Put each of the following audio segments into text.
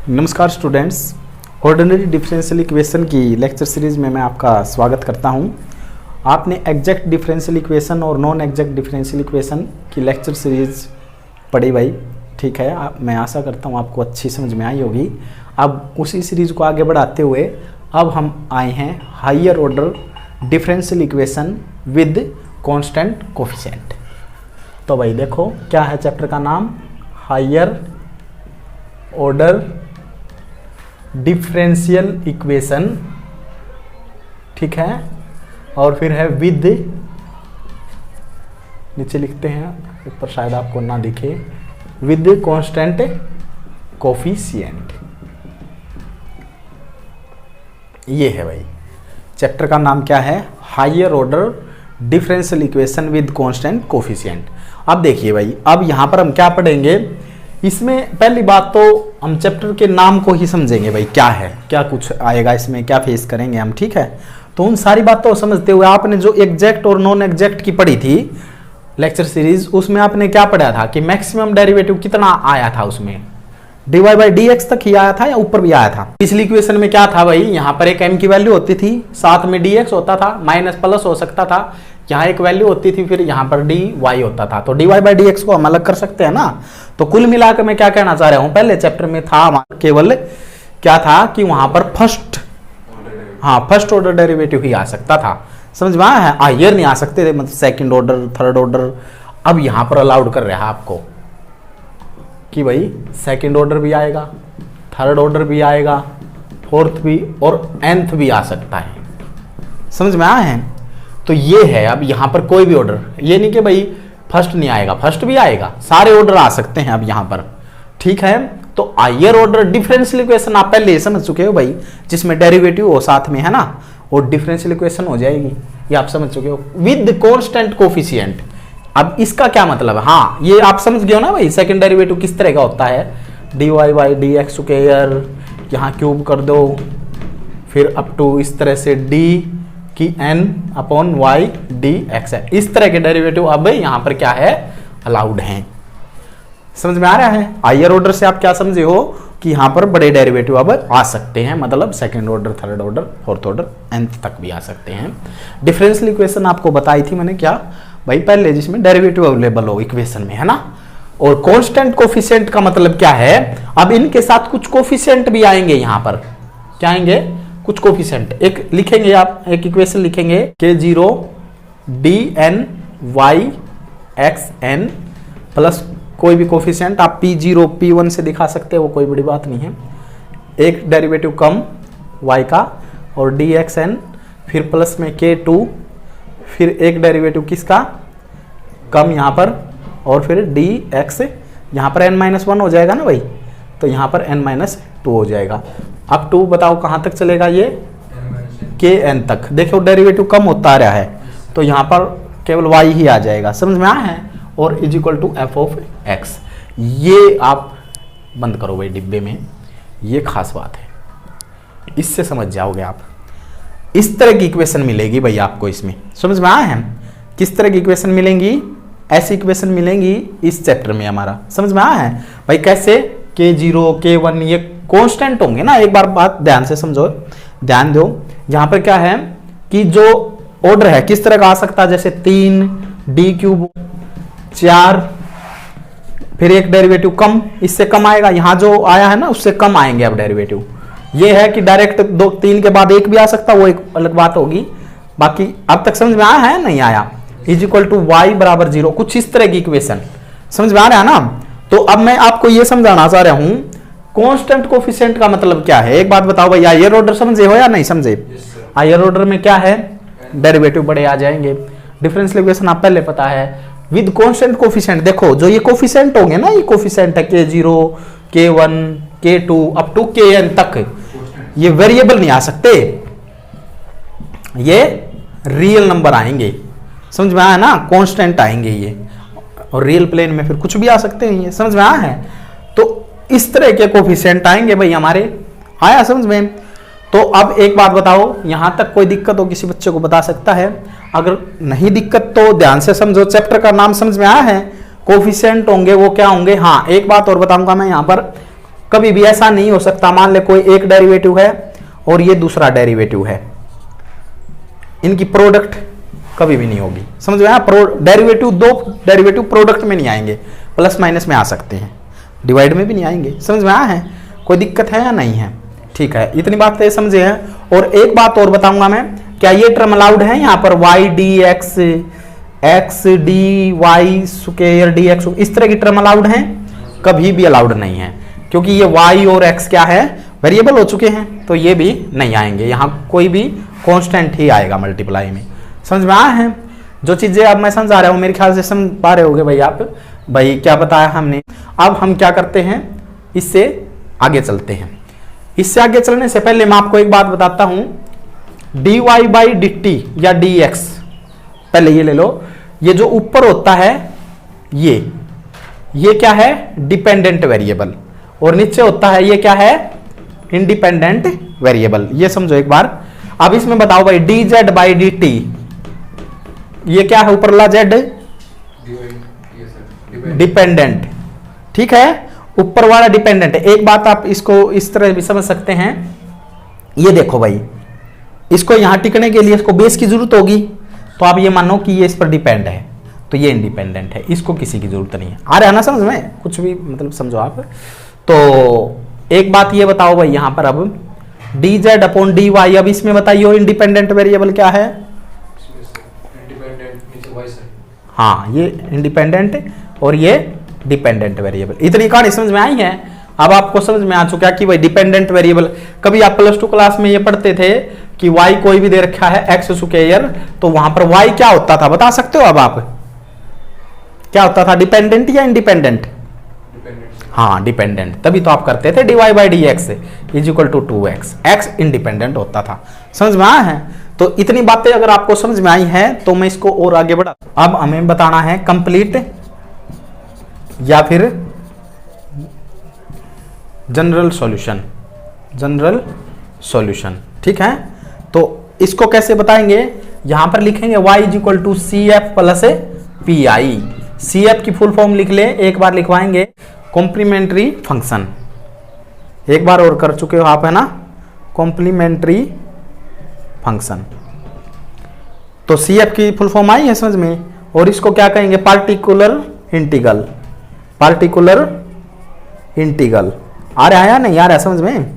नमस्कार students, ordinary differential equation की lecture series में मैं आपका स्वागत करता हूं। आपने एग्जैक्ट डिफरेंशियल इक्वेशन और नॉन एग्जैक्ट डिफरेंशियल इक्वेशन की लेक्चर सीरीज़ पढ़ी भाई, ठीक है। मैं आशा करता हूं आपको अच्छी समझ में आई होगी। अब उसी सीरीज़ को आगे बढ़ाते हुए अब हम आए हैं higher order differential equation with constant coefficient. तो भाई देखो क्या है चैप्टर का नाम, हायर ऑर्डर डिफरेंशियल इक्वेशन, ठीक है। और फिर है विद, नीचे लिखते हैं, ऊपर शायद आपको ना दिखे, विद कांस्टेंट कोफिशिएंट। ये है भाई चैप्टर का नाम, क्या है, higher order differential equation with constant coefficient. अब देखिए भाई, अब यहां पर हम क्या पढ़ेंगे, इसमें पहली बात तो हम चैप्टर के नाम को ही समझेंगे भाई, क्या है, क्या कुछ आएगा इसमें, क्या फेस करेंगे हम, ठीक है। तो उन सारी बातों को समझते हुए आपने जो एग्जैक्ट और नॉन एग्जैक्ट की पढ़ी थी लेक्चर सीरीज, उसमें आपने क्या पढ़ा था कि मैक्सिमम डेरिवेटिव कितना आया था, उसमें dy बाई dx तक ही आया था या ऊपर भी आया था। पिछली इक्वेशन में क्या था भाई, यहाँ पर एक m की वैल्यू होती थी, साथ में dx होता था, माइनस प्लस हो सकता था, यहाँ एक वैल्यू होती थी, फिर यहाँ पर dy होता था। तो dy बाई dx को हम अलग कर सकते हैं ना। तो कुल मिलाकर मैं क्या कहना चाह रहा हूँ, पहले चैप्टर में था केवल क्या था कि वहां पर फर्स्ट ऑर्डर डेरिवेटिव ही आ सकता था, समझ में आया है, हायर नहीं आ सकते थे, मतलब सेकंड ऑर्डर, थर्ड ऑर्डर। अब यहां पर अलाउड कर रहा है आपको कि भाई सेकंड ऑर्डर भी आएगा, थर्ड ऑर्डर भी आएगा, फोर्थ भी और nth भी आ सकता है, समझ में आया है। तो ये है, अब यहां पर कोई भी ऑर्डर, ये नहीं कि भाई फर्स्ट नहीं आएगा, फर्स्ट भी आएगा, सारे ऑर्डर आ सकते हैं अब यहां पर, ठीक है। तो हायर ऑर्डर डिफरेंशियल इक्वेशन आप पहले समझ चुके हो भाई, जिसमें डेरिवेटिव हो साथ में, है ना, और डिफरेंशियल इक्वेशन हो जाएगी, ये आप समझ चुके हो, विद कांस्टेंट कोफिशिएंट। अब इसका क्या मतलब है, हाँ ये आप समझ गए हो ना भाई, सेकंड डेरिवेटिव किस तरह का होता है, dy बाई dx स्क्वायर, यहाँ क्यूब कर दो, फिर अप टू इस तरह से d की n अपॉन y dx है, इस तरह के डेरिवेटिव अब यहाँ पर क्या है, अलाउड हैं, समझ में आ रहा है। हायर ऑर्डर से आप क्या समझे हो कि यहाँ पर बड़े डेरिवेटिव अब आ सकते हैं, मतलब second order, third order, fourth order, nth तक भी आ सकते हैं। डिफरेंशियल इक्वेशन आपको बताई थी मैंने, क्या भाई, पहले जिसमें डेरिवेटिव अवेलेबल हो इक्वेशन में, है ना। और कांस्टेंट कोफिशिएंट का मतलब क्या है, अब इनके साथ कुछ कोफिशिएंट भी आएंगे, यहाँ पर क्या आएंगे, कुछ कोफिशिएंट। एक लिखेंगे आप, एक इक्वेशन लिखेंगे k0 dn y x n plus कोई भी कोफिशिएंट आप p0 p1 से दिखा सकते हो, वो कोई बड़ी बात नहीं है। एक डेरिवेटिव कम y का और dxn, फिर प्लस में k2, फिर एक डेरिवेटिव किसका कम यहाँ पर, और फिर dx, यहाँ पर n-1 हो जाएगा ना भाई, तो यहाँ पर n-2 हो जाएगा। अब 2 बताओ कहाँ तक चलेगा, ये kn तक। देखो डेरिवेटिव कम होता आ रहा है, तो यहाँ पर केवल y ही आ जाएगा, समझ में आया है, और is equal to f of x। ये आप बंद करो भाई डिब्बे में, ये खास बात है, इससे समझ जाओगे आप। इस तरह की इक्वेशन मिलेगी भाई आपको इसमें, समझ में आया है। किस तरह की इक्वेशन मिलेंगी, ऐसी इक्वेशन मिलेंगी इस चैप्टर में हमारा, समझ में आया है भाई। कैसे, k0 k1 ये कांस्टेंट होंगे ना। एक बार बात ध्यान से समझो, ध्यान दो, यहाँ पर क्या है कि जो ऑर्डर है किस तरह का आ सकता है, जैसे 3 d क्यूब 4, फिर एक डेरिवेटिव कम, इससे कम आएगा, यहाँ जो आया है ना उससे कम आएंगे अब डेरिवेटिव। ये है कि डायरेक्ट 2 3 के बाद एक भी आ सकता, वो एक अलग बात होगी। बाकी अब तक समझ में आया है, नहीं आया, इज इक्वल टू y बराबर 0, कुछ इस तरह की इक्वेशन समझ में आ रहा है ना। तो अब मैं आपको ये समझाना चाह रहा हूं कांस्टेंट कोफिशिएंट का मतलब क्या है। एक बात बताओ भाई, हायर ऑर्डर समझे हो या नहीं समझे। हायर ऑर्डर में क्या है, डेरिवेटिव बड़े आ जाएंगे। डिफरेंशियल इक्वेशन आप पहले पता है, विद कांस्टेंट कोफिशिएंट। देखो जो ये कोफिशिएंट होंगे ना, ये कोफिशिएंट है k0 k1 k2 up to kn तक, ये वेरिएबल नहीं आ सकते, ये रियल नंबर आएंगे, समझ में आया ना, कांस्टेंट आएंगे ये, और रियल प्लेन में फिर कुछ भी आ सकते हैं, ये समझ में आया है। तो इस तरह के कोफिशिएंट आएंगे भाई हमारे, आया समझ में। तो अब एक बात बताओ, यहां तक कोई दिक्कत हो किसी बच्चे को बता सकता है, अगर नहीं दिक्कत तो ध्यान से समझो, चैप्टर का नाम समझ में आया है, कोफिशिएंट होंगे वो क्या होंगे। हाँ एक बात और बताऊंगा मैं यहाँ पर, कभी भी ऐसा नहीं हो सकता, मान ले कोई एक डेरिवेटिव है और ये दूसरा डेरिवेटिव है, इनकी प्रोडक्ट कभी भी नहीं होगी। समझ में आया? डेरिवेटिव, दो डेरिवेटिव प्रोडक्ट में नहीं आएंगे, प्लस माइनस में आ सकते हैं, डिवाइड में भी नहीं आएंगे। समझ में आया है? कोई दिक्कत है या नहीं है? ठीक है, इतनी बात तो समझे हैं। और एक बात और बताऊंगा मैं, क्या ये टर्म अलाउड है यहाँ पर y d x, x d y square d x, इस तरह की टर्म अलाउड है? कभी भी अलाउड नहीं है, क्योंकि ये वाई और एक्स क्या है, वेरिएबल हो चुके हैं, तो ये भी नहीं आएंगे। यहाँ कोई भी कांस्टेंट ही आएगा मल्टीप्लाई में। समझ में आया है? जो चीजें अब मैं समझा रहा हूँ मेरे ख्याल से समझ पा रहे होगे भाई आप, भाई क्या बताया हमने। अब हम क्या करते हैं, इससे आगे चलते हैं। इससे आगे चलने से पहले मैं आपको एक बात बताता हूं, dy बाई डी टी या dx, पहले ये ले लो, ये जो ऊपर होता है ये क्या है, डिपेंडेंट वेरिएबल, और नीचे होता है ये क्या है, इंडिपेंडेंट वेरिएबल। ये समझो एक बार। अब इसमें बताओ भाई dz बाई डी टी, ये क्या है, ऊपरला z डिपेंडेंट, ठीक है, ऊपर वाला डिपेंडेंट है। एक बात आप इसको इस तरह भी समझ सकते हैं, ये देखो भाई, इसको यहां टिकने के लिए इसको बेस की जरूरत होगी, तो आप ये मानो कि ये इस पर डिपेंड है, तो ये इंडिपेंडेंट है, इसको किसी की जरूरत नहीं है। आ रहा है ना समझ में? कुछ भी मतलब समझो आप। तो एक बात ये बताओ भाई, यहां पर अब dz अपॉन dy, अब इसमें बताइए इंडिपेंडेंट वेरिएबल क्या है? हाँ, ये इंडिपेंडेंट और ये डिपेंडेंट वेरिएबल। इतनी कहानी समझ में आई है? अब आपको समझ में आ चुका कि भाई डिपेंडेंट वेरिएबल, कभी आप प्लस 2 क्लास में ये पढ़ते थे कि y कोई भी दे रखा है x स्क्वायर, तो वहां पर y क्या होता था बता सकते हो? अब आप क्या होता था, डिपेंडेंट या इंडिपेंडेंट? हाँ, डिपेंडेंट। तभी तो आप करते थे dy by d x is equal to 2x, x independent होता था। समझ में आया है? तो इतनी बातें अगर आपको समझ में आई हैं तो मैं इसको और आगे बढ़ा। अब हमें बताना है कंप्लीट या फिर जनरल सॉल्यूशन, जनरल सॉल्यूशन, ठीक है। तो इसको कैसे बताएंगे, यहां पर लिखेंगे y is equal to C F plus P I. C F की फुल फॉर्म लिख ले, एक बार लिखवाएंगे, कॉम्प्लीमेंट्री फंक्शन, एक बार और कर चुके हो आप, है ना, कॉम्प्लीमेंट्री फंक्शन। तो सी एफ की फुल फॉर्म आई है समझ में। और इसको क्या कहेंगे, पार्टिकुलर इंटीग्रल, पार्टिकुलर इंटीग्रल। आ रहा है या नहीं आ रहा है समझ में?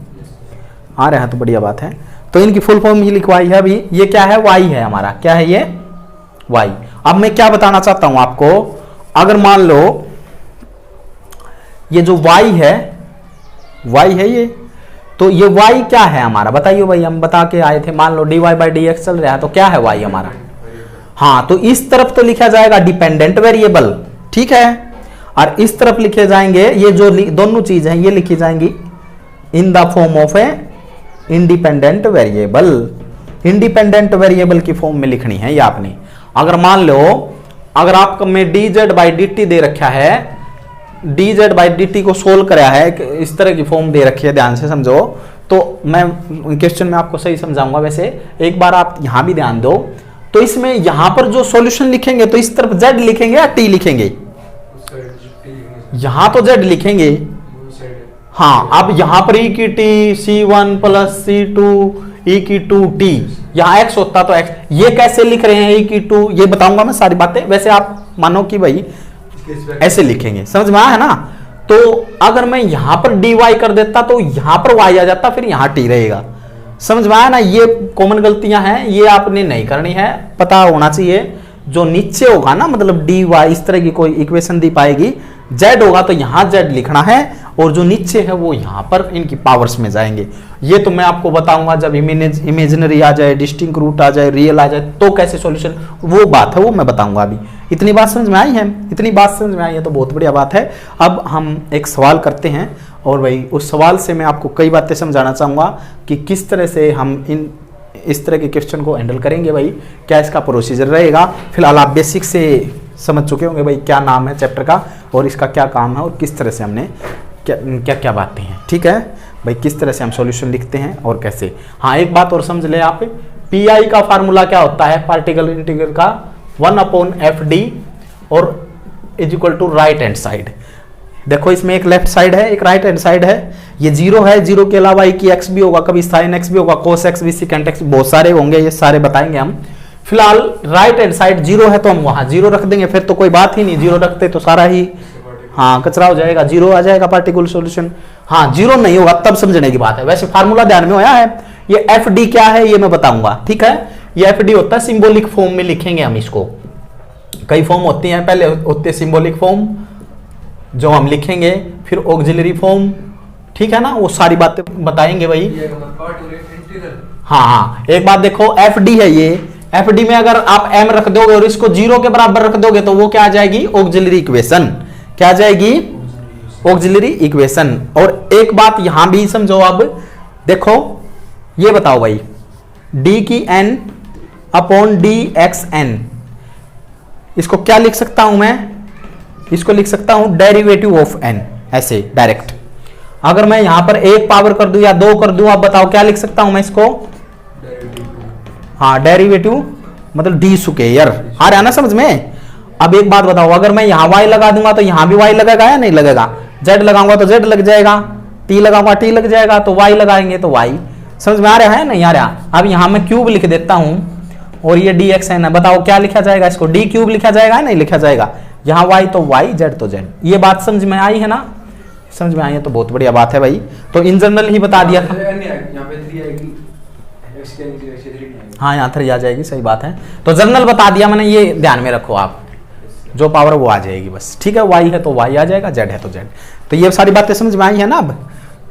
आ रहा है तो बढ़िया बात है। तो इनकी फुल फॉर्म ही लिखवाई है अभी। ये क्या है, y है हमारा, क्या है ये, y। अब मैं क्या बताना चाहता हूं आपको, अगर मान लो ये जो y है ये, तो ये y क्या है हमारा, बताइए भाई, हम बता के आए थे। मान लो dy बाई डी एक्स चल रहा है, तो क्या है y हमारा? हाँ, तो इस तरफ तो लिखा जाएगा डिपेंडेंट वेरिएबल, ठीक है, और इस तरफ लिखे जाएंगे ये जो दोनों चीज हैं ये लिखी जाएंगी in the form of a independent variable. Independent variable की फॉर्म में लिखनी है ये आपने। अगर मान लो, अगर आपको में dz बाई डी टी दे रखा है, dz बाई डी टी को सोल्व कराया है, इस तरह की फॉर्म दे रखी है, ध्यान से समझो। तो मैं क्वेश्चन में आपको सही समझाऊंगा, वैसे एक बार आप यहां भी ध्यान दो। तो इसमें यहां पर जो सॉल्यूशन लिखेंगे तो इस तरफ z लिखेंगे या t लिखेंगे? यहां तो z लिखेंगे। हाँ, अब यहां पर e की t c1 plus c2 e की 2t, यहां x होता तो x, ये कैसे लिख रहे हैं e की 2, ये बताऊंगा मैं सारी बातें। वैसे आप मानो कि भाई ऐसे लिखेंगे, समझ में आया है ना। तो अगर मैं यहां पर dy कर देता तो यहां पर y आ जाता, फिर यहां t रहेगा। समझ में आया ना, ये कॉमन गलतियां हैं, ये आपने नहीं करनी है, पता होना चाहिए। जो नीचे होगा ना, मतलब dy इस तरह की कोई इक्वेशन दी पाएगी, z होगा तो यहां z लिखना है, और जो नीचे है वो यहां पर इनकी पावर्स में जाएंगे। ये तो मैं आपको बताऊंगा जब इमेजिनरी आ जाए, डिस्टिंक्ट रूट आ जाए, रियल आ जाए, तो कैसे सॉल्यूशन, वो बात है, वो मैं बताऊंगा अभी। इतनी बात समझ में आई है? इतनी बात समझ में आई है तो बहुत बढ़िया बात है। अब हम एक सवाल करते हैं, और भाई उस सवाल से मैं आपको कई बातें समझाना चाहूंगा कि किस तरह से हम इस तरह के क्वेश्चन को हैंडल करेंगे, भाई क्या इसका प्रोसीजर रहेगा। फिलहाल आप बेसिक से समझ चुके होंगे भाई क्या नाम है चैप्टर का, और इसका क्या काम है, और किस तरह से हमने क्या क्या बातें हैं, ठीक है भाई, किस तरह से हम सॉल्यूशन लिखते हैं और कैसे। हाँ, एक बात और समझ ले आप, पी आई का फार्मूला क्या होता है, पार्टिकल इंटीग्रल का 1/f d और is equal to right hand side. देखो इसमें एक लेफ्ट साइड है, एक राइट हैंड साइड है। ये जीरो है, जीरो के अलावा एक एक्स भी होगा, कभी साइन एक्स भी होगा, कोस एक्स भी, सिकेंट एक्स, बहुत सारे होंगे, ये सारे बताएंगे हम। फिलहाल राइट हैंड साइड जीरो है तो हम वहां जीरो रख देंगे, फिर तो कोई बात ही नहीं, जीरो रखते तो सारा ही हाँ कचरा हो जाएगा, जीरो आ जाएगा पार्टिकुलर सॉल्यूशन। हाँ जीरो नहीं होगा तब समझने की बात है। वैसे फार्मूला ध्यान में आया है। ये एफ डी क्या है ये मैं बताऊंगा, ठीक है। ये एफ डी होता है सिंबॉलिक फॉर्म में लिखेंगे हम इसको। कई फॉर्म होती हैं, पहले होते सिंबॉलिक फॉर्म जो हम लिखेंगे, फिर ऑक्सिलरी फॉर्म, ठीक है ना, वो सारी बातें बताएंगे भाई। हाँ हाँ एक बात देखो, एफ डी है ये, एफ डी में अगर आप एम रख दोगे और इसको जीरो के बराबर रख दोगे तो वो क्या आ जाएगी, ऑक्सिलरी इक्वेशन। क्या आ जाएगी, ऑक्सिलरी इक्वेशन। और एक बात यहां भी समझो, अब देखो ये बताओ भाई, डी की n upon d x n, इसको क्या लिख सकता हूं मैं, इसको लिख सकता हूं डेरिवेटिव ऑफ एन, ऐसे डायरेक्ट। अगर मैं यहां पर एक पावर कर दूं या दो कर दूं, आप बताओ क्या लिख सकता हूं मैं इसको, हाँ डेरिवेटिव मतलब डी स्क्वायर। आ रहा है ना समझ में। अब एक बात बताओ, अगर मैं यहां y लगा दूंगा तो यहां भी y लगेगा या नहीं लगेगा, z लगाऊंगा तो z लग जाएगा, t लगाऊंगा t लग जाएगा, तो y लगाएंगे तो y। समझ में आ रहा है नहीं आ रहा। अब यहां मैं क्यूब लिख देता हूं और ये dx है ना, बताओ क्या लिखा जाएगा, इसको d क्यूब लिखा जाएगा नहीं लिखा जाएगा, यहाँ y तो y, z तो z। ये बात समझ में आई है ना, समझ में आई है तो बहुत बढ़िया बात है भाई। तो इन जनरल ही बता दिया था। हाँ यहाँ 3 आ जाएगी, सही बात है। तो जनरल बता दिया मैंने, ये ध्यान में रखो आप, जो पावर वो आ जाएगी बस, ठीक है। y है तो y आ जाएगा, z है तो z। तो ये सारी बातें समझ में आई है ना। अब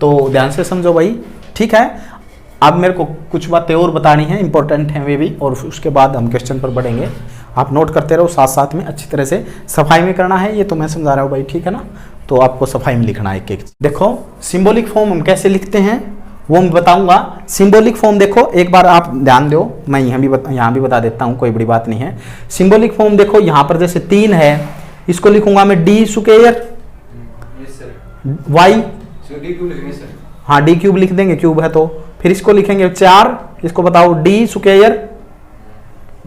तो ध्यान से समझो भाई, ठीक है। अब मेरे को कुछ बातें और बतानी है, इंपॉर्टेंट है वे भी, और उसके बाद हम क्वेश्चन पर बढ़ेंगे। आप नोट करते रहो साथ साथ में, अच्छी तरह से सफाई में करना है, ये तो मैं समझा रहा हूँ भाई, ठीक है ना। तो आपको सफाई में लिखना है एक एक। देखो सिंबॉलिक फॉर्म हम कैसे लिखते हैं वो मैं बताऊंगा। सिंबॉलिक फॉर्म देखो एक बार आप ध्यान दो, मैं यहाँ भी बता देता हूँ, कोई बड़ी बात नहीं है। सिंबॉलिक फॉर्म देखो यहाँ पर जैसे 3 है, इसको लिखूंगा मैं डी स्क्वायर वाई, हाँ डी क्यूब लिख देंगे, क्यूब है तो। फिर इसको लिखेंगे 4, इसको बताओ डी स्क्वायर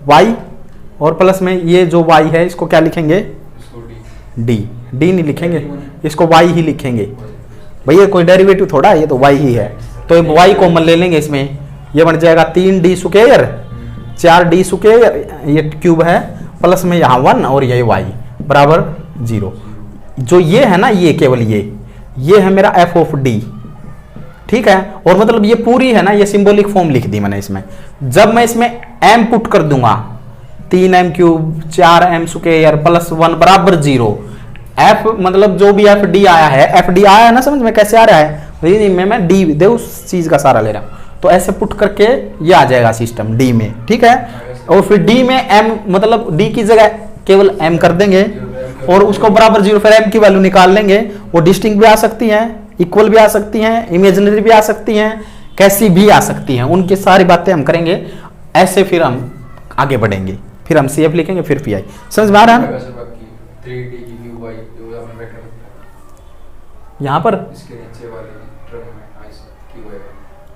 वाई, और प्लस में ये जो वाई है इसको क्या लिखेंगे, डी। डी नहीं लिखेंगे, इसको वाई ही लिखेंगे भैया, कोई डेरिवेटिव थोड़ा, ये तो वाई ही है। तो वाई कॉमन ले लेंगे इसमें, ये बन जाएगा 3d स्क्वायर 4d स्क्वायर, ये क्यूब है, प्लस में यहाँ 1 और ये y बराबर 0। जो ये है ना, ये केवल ये है मेरा f ऑफ d, ठीक है। और मतलब ये पूरी है ना, ये सिंबॉलिक फॉर्म लिख दी मैंने इसमें। जब मैं इसमें m पुट कर दूंगा, 3m cube 4m square plus 1 बराबर 0, f मतलब जो भी एफ डी आया है, एफ डी आया है ना, समझ में कैसे आ रहा है, मैं डी दे उस चीज का सारा ले रहा हूं, तो ऐसे पुट करके ये आ जाएगा सिस्टम डी में, ठीक है। और फिर डी में m मतलब डी की जगह केवल m कर देंगे और उसको बराबर 0, फिर m की वैल्यू निकाल लेंगे। वो डिस्टिंक्ट भी आ सकती हैं, इक्वल भी आ सकती हैं, इमेजिनरी भी आ सकती हैं, कैसी भी आ सकती हैं, उनकी सारी बातें हम करेंगे। ऐसे फिर हम आगे बढ़ेंगे, फिर हम CF लिखेंगे, फिर PI। समझ में आ रहा है यहाँ पर,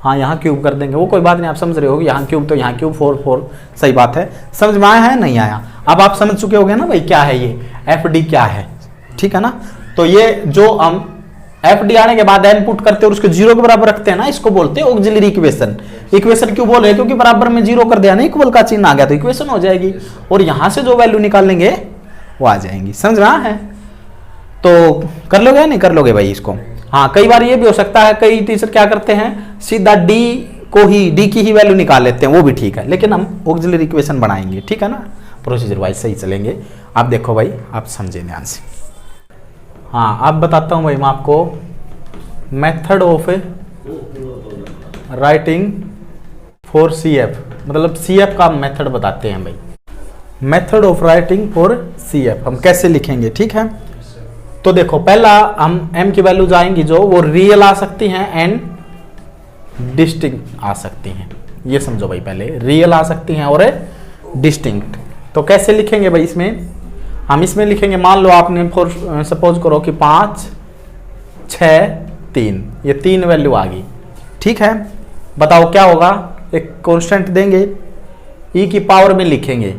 हाँ यहाँ क्यूब कर देंगे, वो कोई बात नहीं, आप समझ रहे हो, यहाँ क्यूब तो यहाँ क्यूब 4 4, सही बात है। समझ में आया है नहीं आया, अब आप समझ चुके होंगे ना भाई क्या है ये एफ डी क्या है, ठीक है ना। तो ये जो हम एफ डी आने के बाद एन पुट करते हैं और उसको 0 के बराबर रखते हैं ना, इसको बोलते हैं ऑक्सिलरी इक्वेशन। इक्वेशन क्यों बोल रहे हैं, क्योंकि बराबर में 0 कर दिया ना, इक्वल का चिन्ह आ गया तो इक्वेशन हो जाएगी, और यहां से जो वैल्यू निकाल लेंगे वो आ जाएंगी। समझ रहा है, तो कर लोगे या नहीं कर लोगे भाई इसको। हाँ कई बार ये भी हो सकता है, कई टीचर क्या करते हैं सीधा डी को ही, डी की ही वैल्यू निकाल लेते हैं, वो भी ठीक है, लेकिन हम ऑक्सिलरी इक्वेशन बनाएंगे, ठीक है ना, प्रोसीजर वाइज सही चलेंगे। आप देखो भाई, आप समझे ध्यान से। हाँ अब बताता हूँ भाई मैं आपको method of writing for CF, मतलब CF का मेथड बताते हैं भाई। Method of writing for CF हम कैसे लिखेंगे, ठीक है। तो देखो पहला हम m की वैल्यू जाएंगी जो, वो रियल आ सकती हैं एंड डिस्टिंक्ट आ सकती हैं, ये समझो भाई, पहले रियल आ सकती हैं और डिस्टिंक्ट। तो कैसे लिखेंगे भाई इसमें, हम इसमें लिखेंगे, मान लो आपने फॉर सपोज करो कि 5 6 3, ये 3 वैल्यू आ गई, ठीक है। बताओ क्या होगा, एक कांस्टेंट देंगे, e की पावर में लिखेंगे,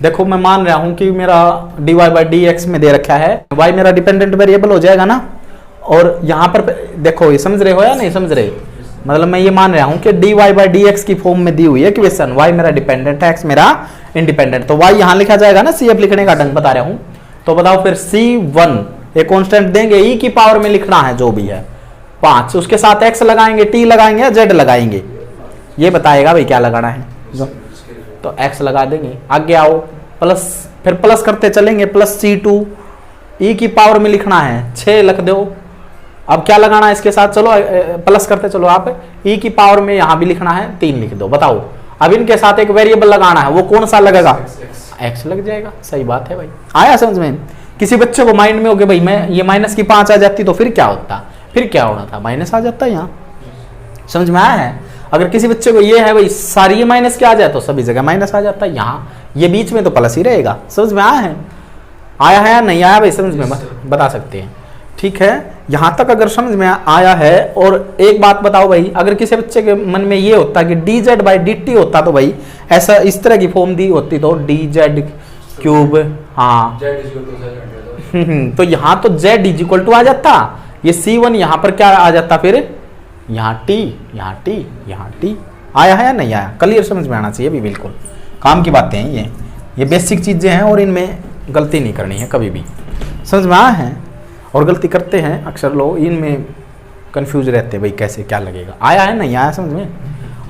देखो मैं मान रहा हूं कि मेरा dy बाई डी एक्स में दे रखा है, y मेरा डिपेंडेंट वेरिएबल हो जाएगा ना, और यहाँ पर देखो ये समझ रहे हो या नहीं समझ रहे, मतलब मैं ये मान रहा हूं कि dy बाई डी एक्स की फॉर्म में दी हुई है इक्वेशन, y मेरा डिपेंडेंट है, x मेरा इंडिपेंडेंट, तो y यहाँ लिखा जाएगा ना, CF लिखने का ढंग बता रहा हूं। तो बताओ फिर C1 एक कांस्टेंट देंगे, e की पावर में लिखना है जो भी है 5, उसके साथ x लगाएंगे, t लगाएंगे या z लगाएंगे, ये बताएगा भाई क्या लगाना है। तो x लगा देंगे, आगे आओ प्लस, फिर प्लस करते चलेंगे, प्लस C2 e की पावर में लिखना है 6 लिख दो। अब क्या लगाना है इसके साथ, चलो प्लस करते चलो आप, e की पावर में यहां भी लिखना है 3 लिख दो। बताओ अब इनके साथ एक वेरिएबल लगाना है, वो कौन सा लगेगा, x लग जाएगा। सही बात है भाई, आया समझ में। किसी बच्चे को माइंड में हो गया भाई मैं ये माइनस की 5 आ जाती तो फिर क्या होता, फिर क्या होना था, माइनस आ जाता है, यहाँ समझ में आया है। अगर किसी बच्चे को ये है भाई सारी ये माइनस क्या आ जाए तो सभी जगह माइनस आ जाता है, यहाँ ये बीच में तो प्लस ही रहेगा। समझ में आया है, आया है या नहीं आया भाई, समझ में बता सकते हैं। ठीक है, यहाँ तक अगर समझ में आया है। और एक बात बताओ भाई, अगर किसी बच्चे के मन में ये होता कि D Z by D T होता तो भाई ऐसा इस तरह की फॉर्म दी होती तो डी जेड क्यूब, हाँ तो यहाँ तो जेड इज इक्वल टू आ जाता, ये C1 यहाँ पर क्या आ जाता, फिर यहाँ टी, यहाँ टी, यहाँ टी। आया है या नहीं आया, क्लियर समझ में आना चाहिए भी, बिल्कुल काम की बातें हैं ये बेसिक चीज़ें हैं और इनमें गलती नहीं करनी है कभी भी। समझ में आया है, और गलती करते हैं अक्सर लोग, इनमें कंफ्यूज रहते हैं भाई कैसे क्या लगेगा। आया है नहीं आया समझ में।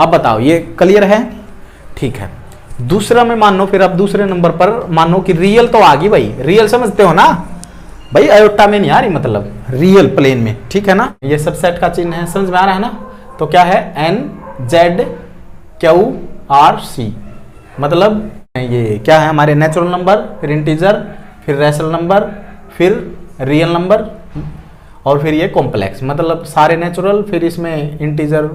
अब बताओ ये क्लियर है, ठीक है। दूसरा में मान लो, फिर अब दूसरे नंबर पर मान लो कि रियल तो आ गई भाई, रियल समझते हो ना भाई, आयोटा में नहीं आ रही, मतलब रियल प्लेन में, ठीक है ना। ये सबसेट का चिन्ह है, समझ में आ रहा है ना। तो क्या है NZQRC, मतलब ये क्या है हमारे नेचुरल नंबर, फिर इंटीजर, फिर रैशनल नंबर, फिर रियल नंबर, और फिर ये कॉम्प्लेक्स, मतलब सारे नेचुरल, फिर इसमें इंटीजर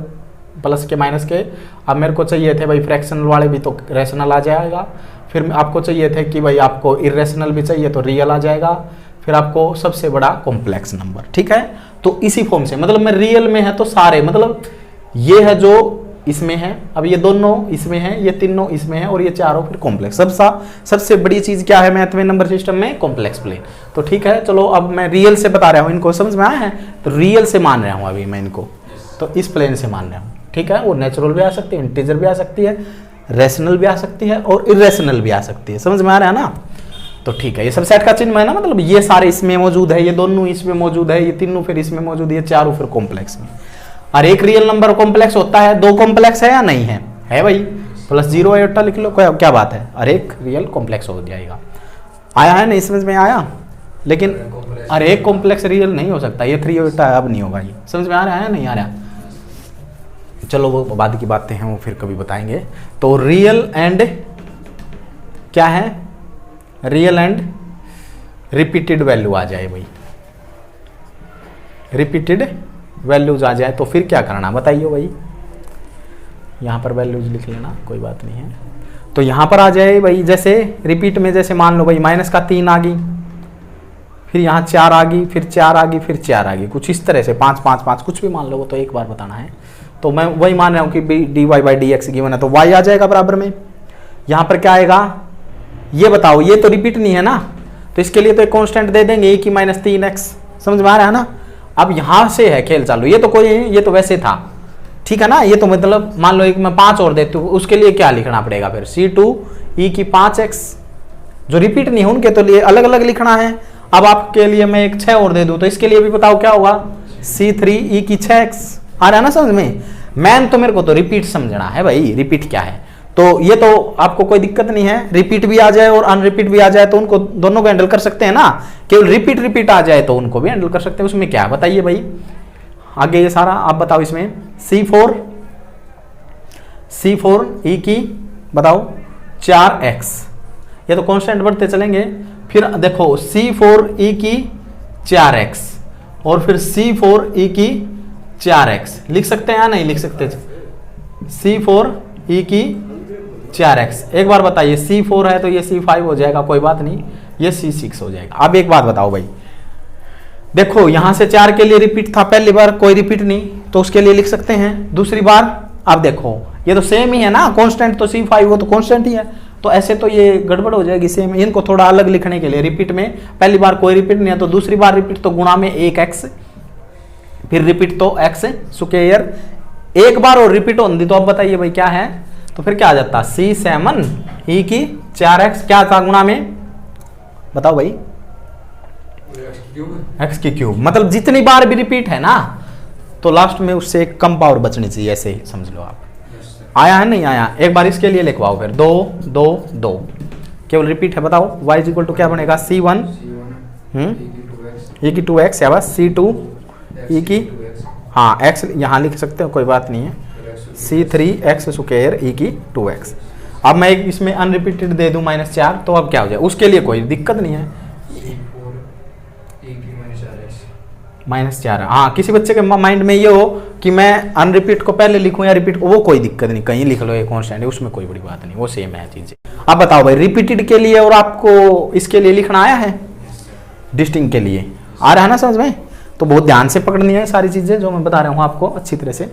प्लस के माइनस के। अब मेरे को चाहिए थे भाई फ्रैक्शनल वाले भी तो रैशनल आ जाएगा, फिर आपको चाहिए थे कि भाई आपको इरेशनल भी चाहिए तो रियल आ जाएगा, फिर आपको सबसे बड़ा कॉम्प्लेक्स नंबर, ठीक है। तो इसी फॉर्म से, मतलब मैं रियल में है तो सारे, मतलब ये है जो इसमें है, अब ये दोनों इसमें है, ये तीनों इसमें है, और ये चारों फिर कॉम्प्लेक्स। सबसे बड़ी चीज क्या है मैथ में, नंबर सिस्टम में, कॉम्प्लेक्स प्लेन। तो ठीक है, चलो अब मैं रियल से बता रहा हूँ, इनको समझ में आया है, तो रियल से मान रहा हूँ अभी मैं इनको, तो इस प्लेन से मान रहा हूँ, ठीक है। वो नेचुरल भी आ सकती है, इंटीजर भी आ सकती है, रैशनल भी आ सकती है, और इरेशनल भी आ सकती है। समझ में आ रहा है ना। तो ठीक है, ये सबसेट का चिन्ह है ना, मतलब ये सारे इसमें मौजूद है, ये दोनों इसमें मौजूद है, ये तीनों फिर इसमें मौजूद है, ये चारों फिर कॉम्प्लेक्स में। और एक रियल नंबर कॉम्प्लेक्स होता है, दो कॉम्प्लेक्स है या नहीं है, है भाई, प्लस 0 आयोटा लिख लो, क्या बात है, और एक रियल कॉम्प्लेक्स हो जाएगा। आया है नहीं समझ में आया, लेकिन अरे एक कॉम्प्लेक्स रियल नहीं हो सकता, ये 3 आयोटा अब नहीं होगा, ये समझ में आ रहा है नहीं आ रहा। चलो वो बाद की बातें हैं, वो फिर कभी बताएंगे। तो रियल एंड क्या है, रियल एंड रिपीटेड वैल्यू आ जाए भाई, रिपीटेड वैल्यूज आ जाए तो फिर क्या करना बताइए भाई। यहाँ पर वैल्यूज लिख लेना, कोई बात नहीं है। तो यहाँ पर आ जाए भाई, जैसे रिपीट में, जैसे मान लो भाई माइनस का 3 आ गई, फिर यहाँ 4 आ गई, फिर 4 आ गई, फिर 4 आ गई, कुछ इस तरह से 5 5 5 कुछ भी मान लो, वो तो एक बार बताना है। तो मैं वही मान रहा हूँ कि dy by d x given है, तो y आ जाएगा बराबर में। यहाँ पर क्या आएगा ये बताओ, ये तो रिपीट नहीं है ना, तो इसके लिए तो एक कांस्टेंट दे देंगे e की माइनस 3x। समझ में आ रहा है ना। अब यहां से है खेल चालू, ये तो कोई, ये तो वैसे था, ठीक है ना। ये तो मतलब मान लो एक मैं 5 और देती हूँ, उसके लिए क्या लिखना पड़ेगा फिर, C2 e की 5x, जो रिपीट नहीं है उनके तो लिए अलग अलग लिखना है। अब आपके लिए मैं एक 6 और दे दूं तो इसके लिए भी बताओ क्या होगा, C3 e की 6x। आ रहा है ना समझ में। मैन तो मेरे को तो रिपीट समझना है भाई, रिपीट क्या है। तो ये तो आपको कोई दिक्कत नहीं है, रिपीट भी आ जाए और अनरिपीट भी आ जाए तो उनको दोनों को हैंडल कर सकते हैं ना। केवल रिपीट आ जाए तो उनको भी हैंडल कर सकते हैं, उसमें क्या बताइए भाई। आगे ये सारा आप बताओ, इसमें C4 e की बताओ 4x, ये तो कांस्टेंट बढ़ते चलेंगे। फिर देखो C4 e की 4x और फिर C4 e की 4x लिख सकते हैं या नहीं लिख सकते। C4 e की 4x, एक बार बताइए, C4 है तो ये C5 हो जाएगा, कोई बात नहीं, ये C6 हो जाएगा। अब एक बात बताओ भाई, देखो यहां से 4 के लिए रिपीट था, पहली बार कोई रिपीट नहीं तो उसके लिए लिख सकते हैं दूसरी बार। अब देखो ये तो सेम ही है ना, कांस्टेंट तो C5 वो तो कांस्टेंट ही है, तो ऐसे तो ये गड़बड़ हो जाएगी सेम। इनको थोड़ा अलग लिखने के लिए रिपीट में पहली बार कोई रिपीट नहीं है तो दूसरी बार रिपीट तो गुणा में 1x, फिर रिपीट तो x स्क्वायर, एक बार और रिपीट होती तो अब बताइए भाई क्या है, तो फिर क्या आ जाता C7 e की 4x, क्या था गुणा में बताओ भाई x की क्यूब, मतलब जितनी बार भी रिपीट है ना तो लास्ट में उससे एक कम पावर बचनी चाहिए, ऐसे ही समझ लो आप। आया है नहीं आया, एक बार इसके लिए लिखवाओ फिर 2 2 2 केवल रिपीट है, बताओ y इज इक्वल टू क्या बनेगा C1 e की 2x या बस C2 e की, हाँ x यहाँ लिख सकते हो कोई बात नहीं है, C3 x स्क्वायर e की 2x। अब मैं एक इसमें अनरिपीटेड दे दूं -4 तो अब क्या हो जाए, उसके लिए कोई दिक्कत नहीं है -4। हाँ किसी बच्चे के माइंड में ये हो कि मैं अनरिपीट को पहले लिखूं या रिपीट को, वो कोई दिक्कत नहीं, कहीं लिख लो ये कॉन्स्टेंट है, उसमें कोई बड़ी बात नहीं, वो सेम है चीजें। अब बताओ भाई रिपीटेड के लिए और आपको इसके लिए लिखना आया है, डिस्टिंक्ट के लिए आ रहा है ना समझ में, तो बहुत ध्यान से पकड़नी है सारी चीजें जो मैं बता रहा हूँ आपको अच्छी तरह से।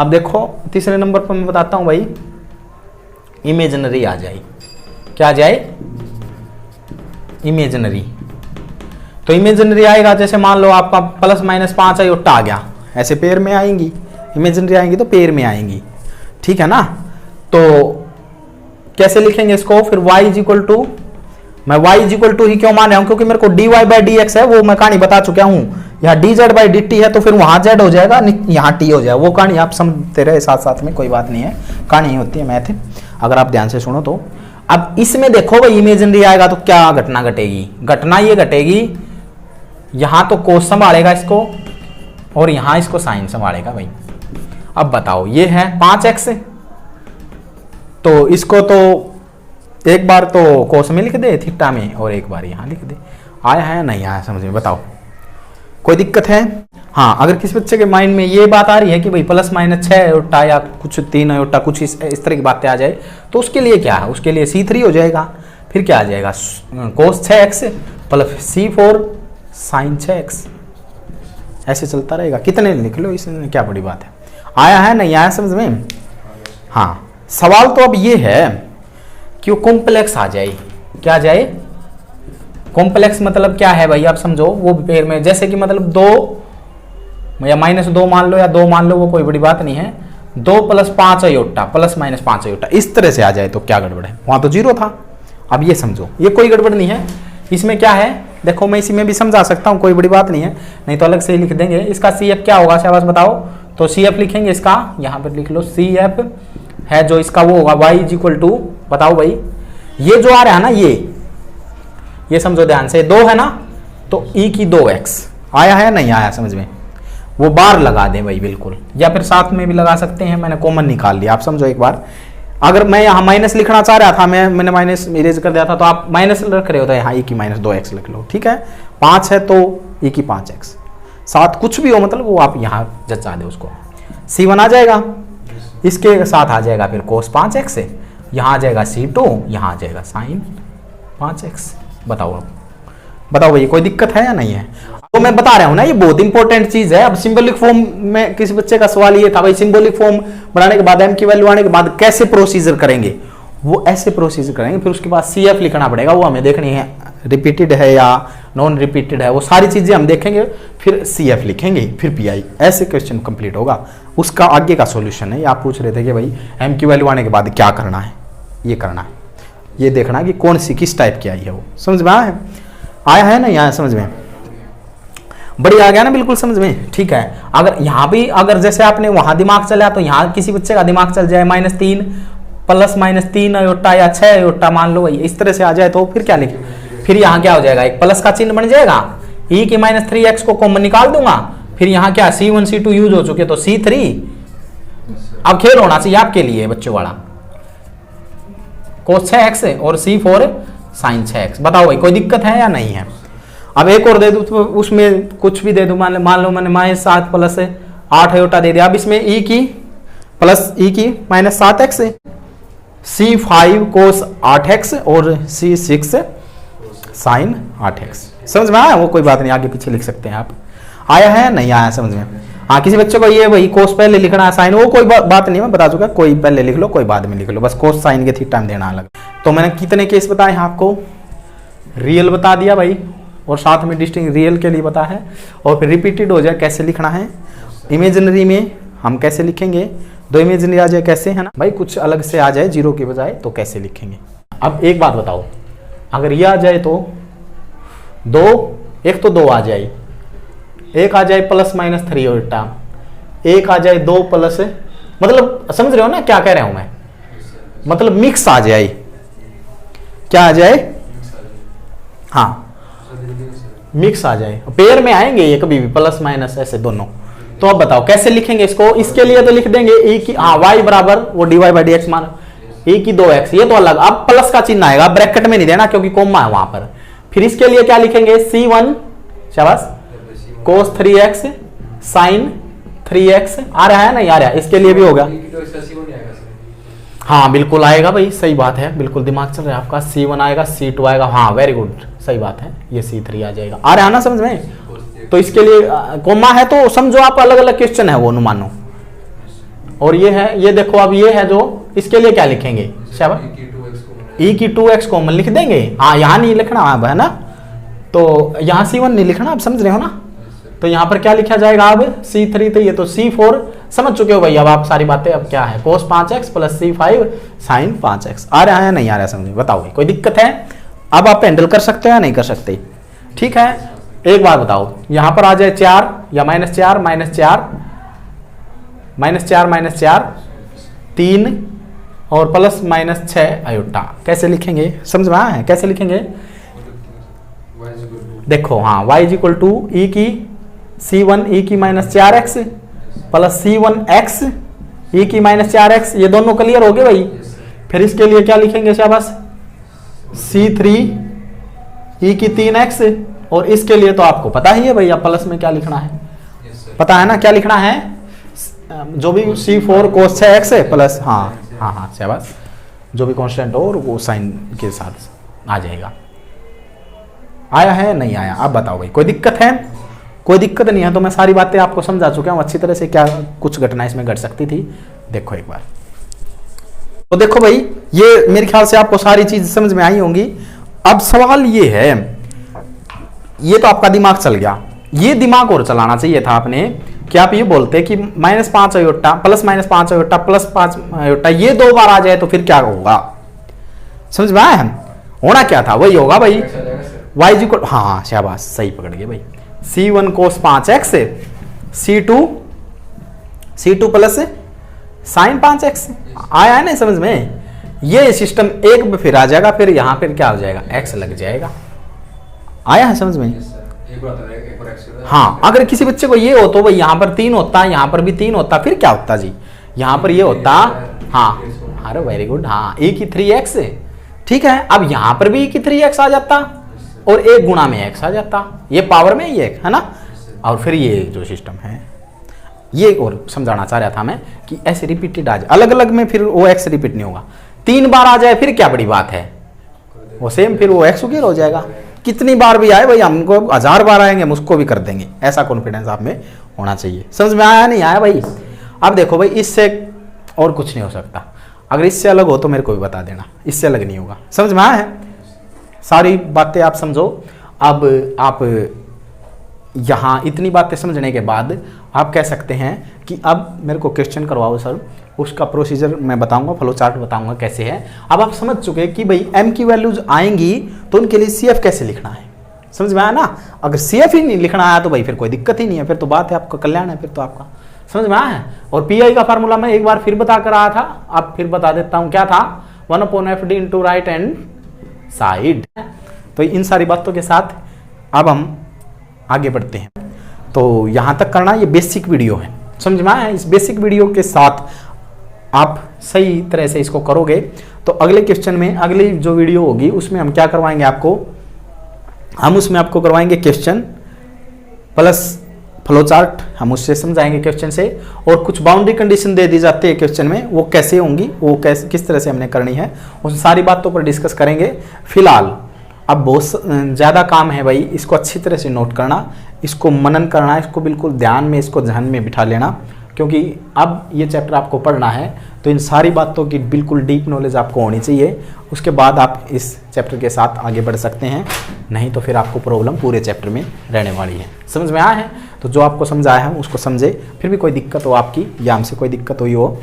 अब देखो तीसरे नंबर पर मैं बताता हूँ भाई इमेजिनरी आ जाए, क्या आ जाए इमेजिनरी। तो इमेजिनरी आएगा जैसे मान लो आपका ±5 आयोटा आ गया, ऐसे पेयर में आएंगी, इमेजिनरी आएंगी तो पेयर में आएंगी, ठीक है ना। तो कैसे लिखेंगे इसको, फिर y इज इक्वल टू, मैं y इज इक्वल टू ही क्यों मान रहा हूं, क्योंकि मेरे को dy/dx है वो मैं कहानी बता चुका हूं, यहाँ dz/dt है तो फिर वहां z हो जाएगा, यहाँ t हो जाएगा, वो कहानी आप समझते रहे साथ साथ में, कोई बात नहीं है, कहानी होती है मैथ अगर आप ध्यान से सुनो तो। अब इसमें देखो भाई इमेजिनरी आएगा तो क्या घटना घटेगी, घटना ये घटेगी यहां तो कोस संभालेगा इसको और यहां इसको साइन संभालेगा भाई। अब बताओ ये है 5x, तो इसको तो एक बार तो कोस में लिख दे थीटा में और एक बार यहां लिख दे, आया है नहीं आया समझ में, बताओ कोई दिक्कत है। हाँ अगर किसी बच्चे के माइंड में ये बात आ रही है कि भाई +/6 आयोटा या कुछ 3 आयोटा कुछ इस तरह की बातें आ जाए तो उसके लिए क्या है, उसके लिए C3 हो जाएगा, फिर क्या आ जाएगा cos 6x plus C4 sin 6x, ऐसे चलता रहेगा, कितने लिख लो इसमें क्या बड़ी बात है। आया है नहीं आया समझ में। हाँ सवाल तो अब ये है कि वो कॉम्प्लेक्स आ जाए, क्या आ जाए कॉम्प्लेक्स, मतलब क्या है भाई आप समझो, वो पेयर में जैसे कि मतलब 2 या -2 मान लो या 2 मान लो, वो कोई बड़ी बात नहीं है, 2 + 5 आयोटा ±5 आयोटा इस तरह से आ जाए तो क्या गड़बड़ है, वहां तो 0 था। अब ये समझो ये कोई गड़बड़ नहीं है, इसमें क्या है देखो मैं इसी में भी समझा सकता हूँ, कोई बड़ी बात नहीं है, नहीं तो अलग से ही लिख देंगे। इसका CF क्या होगा शाबाश बताओ, तो CF लिखेंगे इसका, यहाँ पर लिख लो CF है जो इसका वो होगा y इज इक्वल टू, बताओ भाई ये जो आ रहा है ना ये समझो ध्यान से, 2 है ना तो e की 2x आया है नहीं आया समझ में, वो बार लगा दें भाई बिल्कुल, या फिर साथ में भी लगा सकते हैं, मैंने कॉमन निकाल लिया, आप समझो एक बार। अगर मैं यहाँ माइनस लिखना चाह रहा था, मैंने माइनस इरेज कर दिया था, तो आप माइनस रख रहे हो तो यहाँ e की -2x लिख लो, ठीक है। 5 है तो e की 5x, साथ कुछ भी हो मतलब वो आप यहाँ जचा दे उसको, C1 आ जाएगा, इसके साथ आ जाएगा फिर cos 5x, यहाँ आ जाएगा C2, यहाँ आ जाएगा sin 5x। बताओ भाई कोई दिक्कत है या नहीं है। तो मैं बता रहा हूं ना ये बहुत इंपॉर्टेंट चीज है। अब सिंबॉलिक फॉर्म में किसी बच्चे का सवाल ये था भाई सिंबॉलिक फॉर्म बनाने के बाद m की वैल्यू आने के बाद कैसे प्रोसीजर करेंगे, वो ऐसे प्रोसीजर करेंगे, फिर उसके बाद CF लिखना पड़ेगा, वो हमें देखनी है रिपीटेड है या नॉन रिपीटेड है, वो सारी चीजें हम देखेंगे, फिर CF लिखेंगे, फिर PI, ऐसे क्वेश्चन कंप्लीट होगा। उसका आगे का सॉल्यूशन है, आप पूछ रहे थे कि भाई m की वैल्यू आने के बाद क्या करना है, ये करना है, ये देखना है कि कौन सी किस टाइप की आई है, वो समझ में आया है ना, यहाँ समझ में बढ़िया आ गया ना, बिल्कुल समझ में, ठीक है। अगर यहाँ भी अगर जैसे आपने वहां दिमाग चला तो यहाँ किसी बच्चे का दिमाग चल जाए -3 +-3 आयोटा या 6 आयोटा मान लो भाई, इस तरह से आ जाए तो फिर क्या लिखे, फिर यहाँ क्या हो जाएगा, एक प्लस का चिन्ह बन जाएगा, e की -3x को कॉमन निकाल दूंगा, फिर यहाँ क्या C1 C2 यूज हो चुके तो C3, अब खेल होना चाहिए आपके लिए बच्चों वाला, cos 6x और C4 sin 6x। बताओ भाई कोई दिक्कत है या नहीं है। अब एक और दे दूं तो उसमें कुछ भी दे दूं, मान लो मैंने -7 + 8 आयोटा दे दिया, अब इसमें e की -7x, C5 cos 8x और C6 sin 8x। समझ में आया, वो कोई बात नहीं, आगे पीछे लिख सकते हैं आप। आया है नहीं आया समझ में। हाँ किसी बच्चे को ये भाई कोस पहले लिखना है साइन, वो कोई बात नहीं, मैं बता चुका, कोई पहले लिख लो कोई बाद में लिख लो, बस कोस साइन के थीटा में देना अलग। तो मैंने कितने केस बताए हैं आपको, रियल बता दिया भाई, और साथ में डिस्टिंग रियल के लिए बता है, और फिर रिपीटेड हो जाए कैसे लिखना है, इमेजिनरी में हम कैसे लिखेंगे, दो इमेजिनरी आ जाए कैसे, है ना भाई, कुछ अलग से आ जाए जीरो के बजाय तो कैसे लिखेंगे। अब एक बात बताओ, अगर ये आ जाए तो दो, एक तो दो आ जाए, एक आ जाए प्लस माइनस 3 उल्टा, एक आ जाए 2 प्लस, मतलब समझ रहे हो ना क्या कह रहा हूं मैं, मतलब मिक्स आ जाए, क्या आ जाए, हाँ मिक्स आ जाए, पेयर में आएंगे ये कभी भी प्लस माइनस ऐसे दोनों। तो अब बताओ कैसे लिखेंगे इसको, इसके लिए तो लिख देंगे e की y बराबर वो dy बाई dx मान e की 2x, ये तो अलग, अब प्लस का चिन्ह आएगा, ब्रैकेट में नहीं देना क्योंकि कोमा है वहां पर। फिर इसके लिए क्या लिखेंगे, c1 शाबाश cos 3x sin 3x, आ रहा है, नहीं आ रहा है, इसके लिए भी होगा, हाँ बिल्कुल आएगा भाई, सही बात है, बिल्कुल दिमाग चल रहा है आपका, c1 आएगा c2 आएगा, हाँ वेरी गुड, सही बात है, ये c3 आ जाएगा, आ रहा है ना समझ में। तो इसके लिए कोमा है तो समझो आप अलग अलग क्वेश्चन है वो अनुमानो, और ये है, ये देखो अब ये है जो, इसके लिए क्या लिखेंगे, e की 2x कॉमन लिख देंगे, हाँ यहाँ नहीं लिखना अब, है ना, तो यहाँ c1 नहीं लिखना, आप समझ रहे हो ना, तो यहाँ पर क्या लिखा जाएगा अब c3, तो ये तो c4 समझ चुके हो भाई अब आप सारी बातें। अब क्या है cos 5x plus c5 sin 5x, आ रहा है नहीं आ रहा है समझ में, बताओ कोई दिक्कत है, अब आप हैंडल कर सकते हो या नहीं कर सकते, ठीक है। एक बात बताओ, यहाँ पर आ जाए 4 या -4 -4 3 और प्लस -6 आयोटा, कैसे लिखेंगे, समझ में आया है कैसे लिखेंगे, देखो हाँ y is equal to e की c1 e की -4x प्लस c1x e की -4x, ये दोनों क्लियर हो गए भाई। फिर इसके लिए क्या लिखेंगे शाबाश, c3 e की 3x, और इसके लिए तो आपको पता ही है भैया प्लस में क्या लिखना है, पता है ना क्या लिखना है, जो भी c4 cos 6x प्लस, हाँ शाबाश, जो भी कांस्टेंट हो और वो साइन के साथ आ जाएगा। आया है नहीं आया, अब बताओ भाई कोई दिक्कत है, कोई दिक्कत नहीं है, तो मैं सारी बातें आपको समझा चुका हूँ अच्छी तरह से, क्या कुछ घटना इसमें घट सकती थी, देखो एक बार। तो देखो भाई ये मेरे ख्याल से आपको सारी चीज समझ में आई होंगी। अब सवाल ये है, ये तो आपका दिमाग चल गया, ये दिमाग और चलाना चाहिए था आपने, कि आप ये बोलते कि -5 iota plus -5 iota plus 5 iota, ये 2 बार आ जाए तो फिर क्या होगा, समझ में आया, होना क्या था वही होगा भाई, y इक्वल, हाँ शाबाश सही पकड़ गए भाई, c1 cos 5x c2 plus sin 5x, आया है ना समझ में, ये सिस्टम एक में फिर आ जाएगा, फिर यहां फिर क्या हो जाएगा, x लग जाएगा, आया है समझ में। हाँ अगर किसी बच्चे को ये हो तो भाई यहाँ पर 3 होता, यहाँ पर भी 3 होता, फिर क्या होता जी, यहाँ पर ये होता, हाँ अरे वेरी गुड, हाँ e की 3x, ठीक है। अब यहाँ पर भी e की 3x आ जाता और 1 गुणा में x आ जाता, ये पावर में ये है ना, और फिर ये जो सिस्टम है, ये और समझाना चाह रहा था मैं कि ऐसे रिपीटेड आ जाए, अलग अलग में फिर वो x रिपीट नहीं होगा, 3 बार आ जाए फिर क्या बड़ी बात है, वो सेम फिर वो x हो जाएगा, कितनी बार भी आए भाई, हमको 1000 बार आएंगे हम उसको भी कर देंगे, ऐसा कॉन्फिडेंस आप में होना चाहिए। समझ में आया नहीं आया भाई। अब देखो भाई इससे और कुछ नहीं हो सकता, अगर इससे अलग हो तो मेरे को भी बता देना, इससे अलग नहीं होगा, समझ में आया है, सारी बातें आप समझो। अब आप यहाँ इतनी बातें समझने के बाद आप कह सकते हैं कि अब मेरे को क्वेश्चन करवाओ सर, उसका प्रोसीजर मैं बताऊंगा, फ्लो चार्ट बताऊंगा कैसे है। अब आप समझ चुके कि भाई m की वैल्यूज आएंगी तो उनके लिए CF कैसे लिखना है, समझ में आया ना। अगर CF ही नहीं लिखना आया तो भाई फिर कोई दिक्कत ही नहीं है, फिर तो बात है आपका कल्याण है, फिर तो आपका समझ में आया है। और PI का फार्मूला मैं एक बार फिर बता कर आया था, अब फिर बता देता हूँ, क्या था, 1/FD into right hand side. तो इन सारी बातों के साथ अब हम आगे बढ़ते हैं। तो यहाँ तक करना, ये बेसिक वीडियो है, समझ में आया। इस बेसिक वीडियो के साथ आप सही तरह से इसको करोगे तो अगले क्वेश्चन में, अगली जो वीडियो होगी उसमें हम क्या करवाएंगे आपको, हम उसमें आपको करवाएंगे क्वेश्चन प्लस फ्लो चार्ट, हम उससे समझाएंगे क्वेश्चन से, और कुछ बाउंड्री कंडीशन दे दी जाती है क्वेश्चन में, वो कैसे होंगी, वो कैसे किस तरह से हमने करनी है, उन सारी बातों पर डिस्कस करेंगे। फिलहाल अब बहुत ज़्यादा काम है भाई, इसको अच्छी तरह से नोट करना, इसको मनन करना, इसको बिल्कुल ध्यान में, इसको ध्यान में बिठा लेना, क्योंकि अब ये चैप्टर आपको पढ़ना है तो इन सारी बातों की बिल्कुल डीप नॉलेज आपको होनी चाहिए, उसके बाद आप इस चैप्टर के साथ आगे बढ़ सकते हैं, नहीं तो फिर आपको प्रॉब्लम पूरे चैप्टर में रहने वाली है। समझ में आया है? तो जो आपको समझाया है उसको समझे, फिर भी कोई दिक्कत हो आपकी या हमसे कोई दिक्कत हुई हो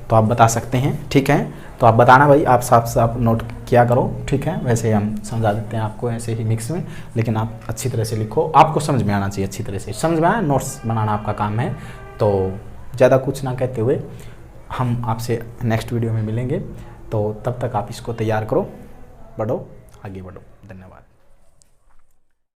तो आप बता सकते हैं, ठीक है? तो आप बताना भाई, आप साफ साफ नोट किया करो, ठीक है? वैसे हम समझा देते हैं आपको ऐसे ही मिक्स में, लेकिन आप अच्छी तरह से लिखो, आपको समझ में आना चाहिए अच्छी तरह से। समझ में आया? नोट्स बनाना आपका काम है। तो ज़्यादा कुछ ना कहते हुए हम आपसे नेक्स्ट वीडियो में मिलेंगे, तो तब तक आप इसको तैयार करो, बढ़ो, आगे बढ़ो। धन्यवाद।